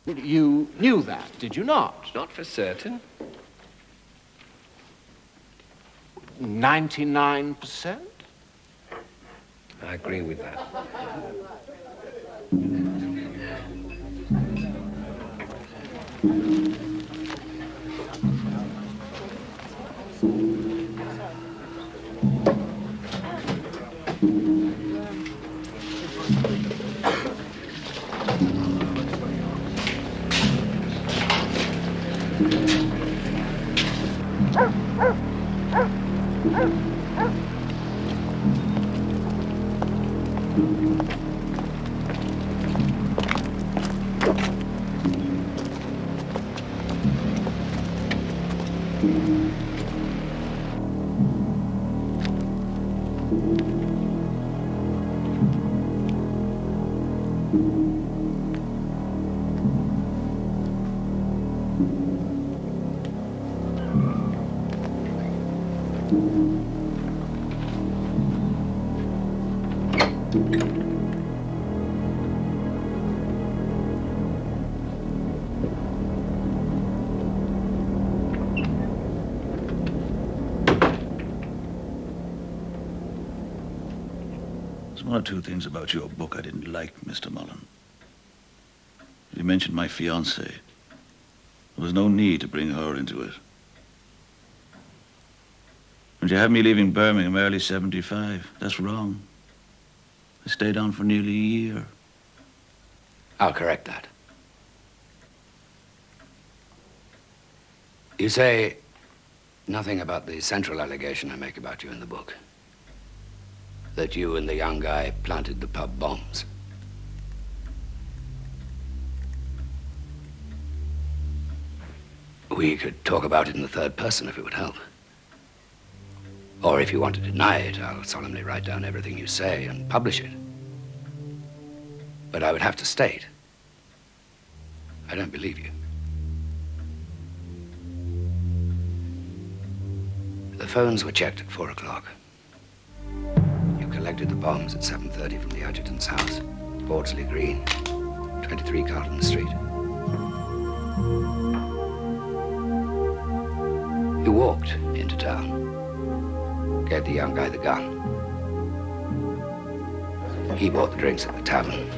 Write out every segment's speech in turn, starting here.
You knew that, did you not? Not for certain. 99%? I agree with that. One or two things about your book I didn't like, Mr. Mullen. You mentioned my fiancée. There was no need to bring her into it. And you had me leaving Birmingham early 75. That's wrong. I stayed on for nearly a year. I'll correct that. You say nothing about the central allegation I make about you in the book. That you and the young guy planted the pub bombs. We could talk about it in the third person if it would help. Or if you want to deny it, I'll solemnly write down everything you say and publish it. But I would have to state, I don't believe you. The phones were checked at 4 o'clock. Collected the bombs at 7:30 from the adjutant's house, Bordsley Green, 23 Carlton Street. You walked into town, gave the young guy the gun. He bought the drinks at the tavern.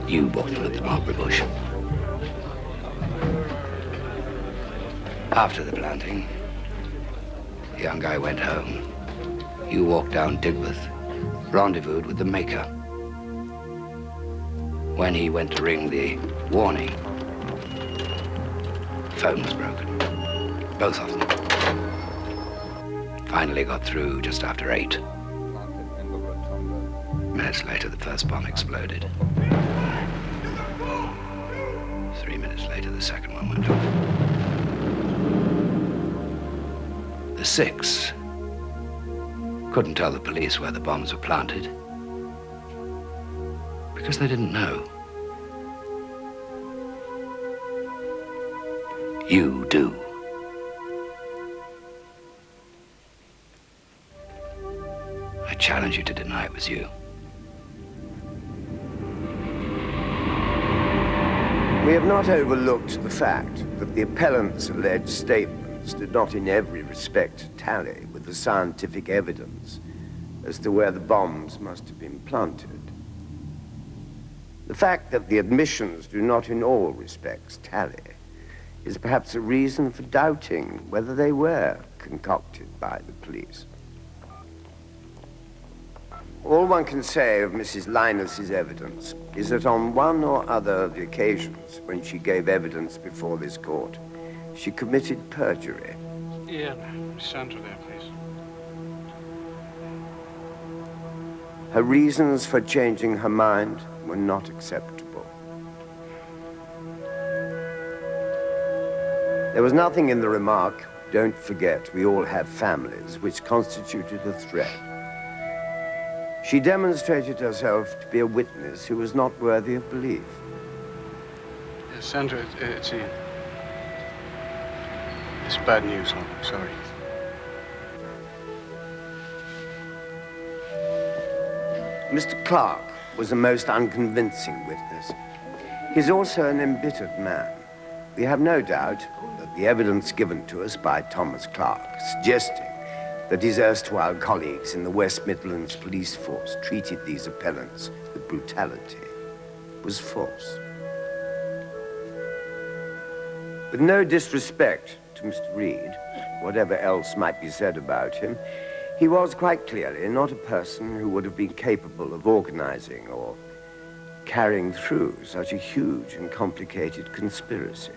You bought them at the mulberry bush. After the planting, the young guy went home. You walked down Digworth, rendezvoused with the maker. When he went to ring the warning, the phone was broken. Both of them. Finally got through just after 8. Minutes later, the first bomb exploded. 3 minutes later, the second one went off. The 6 couldn't tell the police where the bombs were planted because they didn't know. You do. I challenge you to deny it was you. We have not overlooked the fact that the appellant's alleged statements did not in every respect tally with the scientific evidence as to where the bombs must have been planted. The fact that the admissions do not in all respects tally is perhaps a reason for doubting whether they were concocted by the police. All one can say of Mrs. Linus's evidence is that on one or other of the occasions when she gave evidence before this court, she committed perjury. Yeah, Sandra there, please. Her reasons for changing her mind were not acceptable. There was nothing in the remark, "Don't forget, we all have families," which constituted a threat. She demonstrated herself to be a witness who was not worthy of belief. Sandra, it's Ian. It's bad news, I'm sorry. Mr. Clark was a most unconvincing witness. He's also an embittered man. We have no doubt that the evidence given to us by Thomas Clark, suggesting that his erstwhile colleagues in the West Midlands police force treated these appellants with brutality, was false. With no disrespect to Mr. Reed, whatever else might be said about him, he was quite clearly not a person who would have been capable of organizing or carrying through such a huge and complicated conspiracy.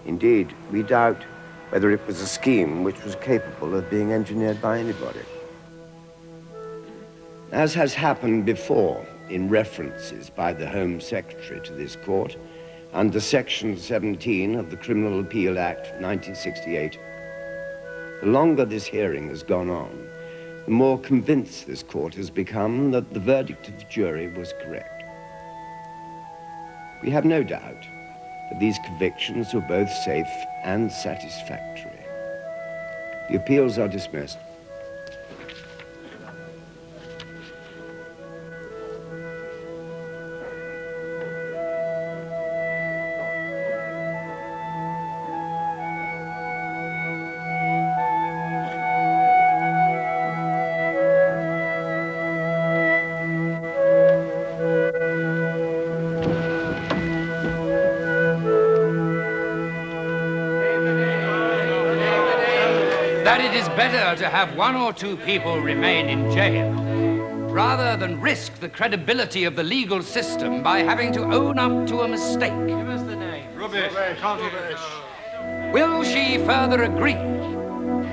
Indeed, we doubt whether it was a scheme which was capable of being engineered by anybody. As has happened before in references by the Home Secretary to this court, under Section 17 of the Criminal Appeal Act 1968, the longer this hearing has gone on, the more convinced this court has become that the verdict of the jury was correct. We have no doubt that these convictions were both safe and satisfactory. The appeals are dismissed. That it is better to have one or two people remain in jail rather than risk the credibility of the legal system by having to own up to a mistake. Give us the name. Rubbish. Rubbish. Will she further agree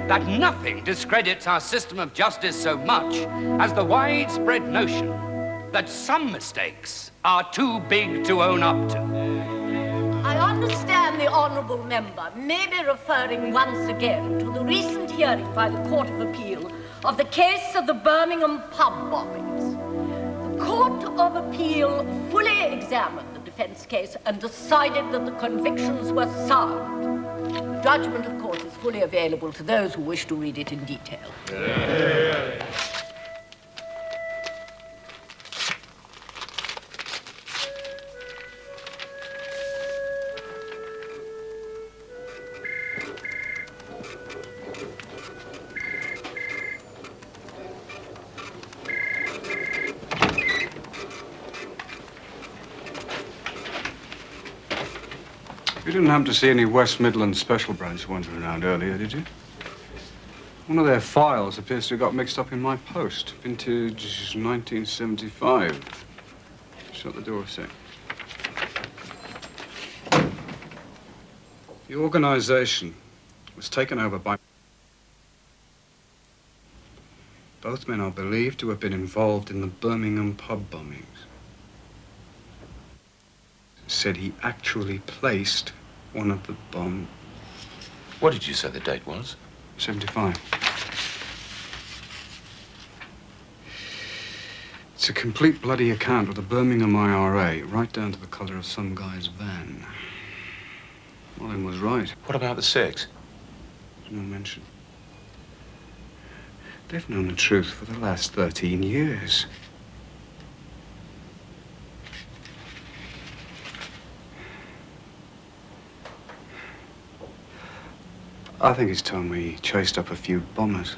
that nothing discredits our system of justice so much as the widespread notion that some mistakes are too big to own up to? I understand the honourable member may be referring once again to the recent hearing by the Court of Appeal of the case of the Birmingham pub bombings. The Court of Appeal fully examined the defence case and decided that the convictions were sound. The judgment, of course, is fully available to those who wish to read it in detail. You didn't happen to see any West Midlands Special Branch wandering around earlier, did you? One of their files appears to have got mixed up in my post. Vintage 1975. Shut the door a sec. The organization was taken over by... Both men are believed to have been involved in the Birmingham pub bombings. Said he actually placed one of the bombs. What did you say the date was? 75. It's a complete bloody account of the Birmingham IRA, right down to the colour of some guy's van. Mullin was right. What about the six? No mention. They've known the truth for the last 13 years. I think it's time we chased up a few bombers.